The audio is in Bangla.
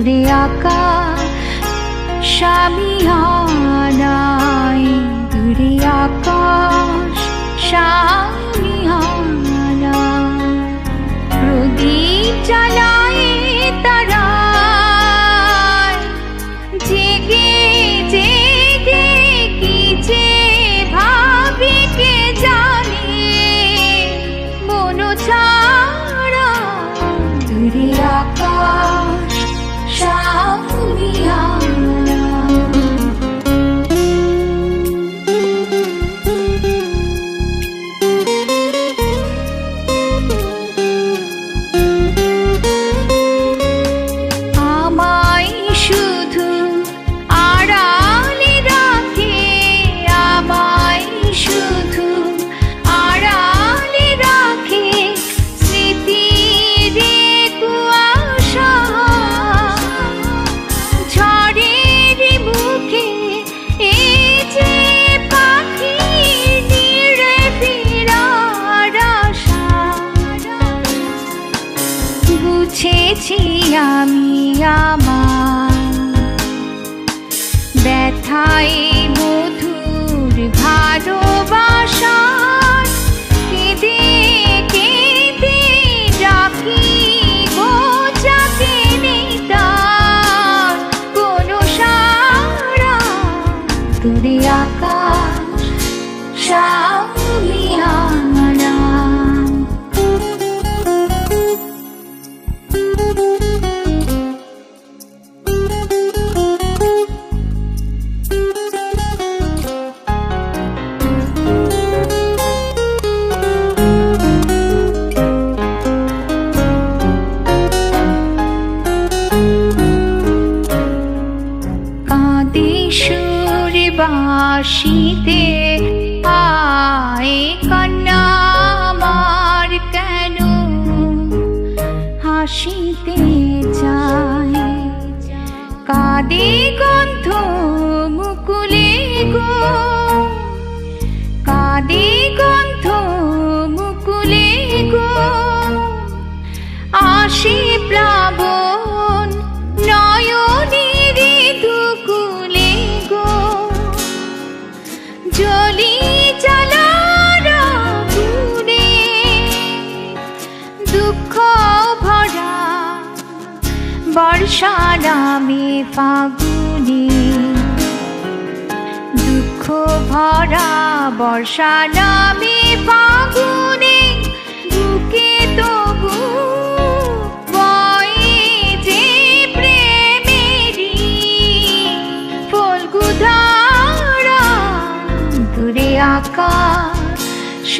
দূরে আকাশ সামিয়ানায়, দূরে আকাশ সামিয়ানা, প্রদীপ জ্বালায় তারায়, জেগে জেগে কি যে ভাবে কে জানে, মন ছাড়া দূরে আকাশ সামিয়ানা। আমায় শুধু আড়ালে রাখে, আমায় শুধু আড়ালে রাখে স্মৃতির কুয়াশা, ঝড়ের মুখে এই যে পাখির নিড়ে ফেরার আশা, বুঝেছি আমি আমার ব্যথায় মধুর ভালোবাসার, কেঁদে কেঁদে ডাকি গো যাকে নেই তার কোনো সারা, দূরে আকাশ সামিয়ানা। কাঁদে সুরে বাঁশিতে আয় কান্না আমার কেন, হাসিতে চায় কাঁদে গন্ধ মুকুলে গো, কাঁদে গন্ধ মুকুলে গো, আসে প্লাবন নয়নের দুকুলে গো, জলি জ্বালার আগুনে দুঃখ ভরা বর্ষা নামে ফাগুনে, দুঃখ ভরা বর্ষা নামে ফাগুনে, বুকে তবু বয়ে যে প্রেমেরই ফল্গুধারা, দূরে আকাশ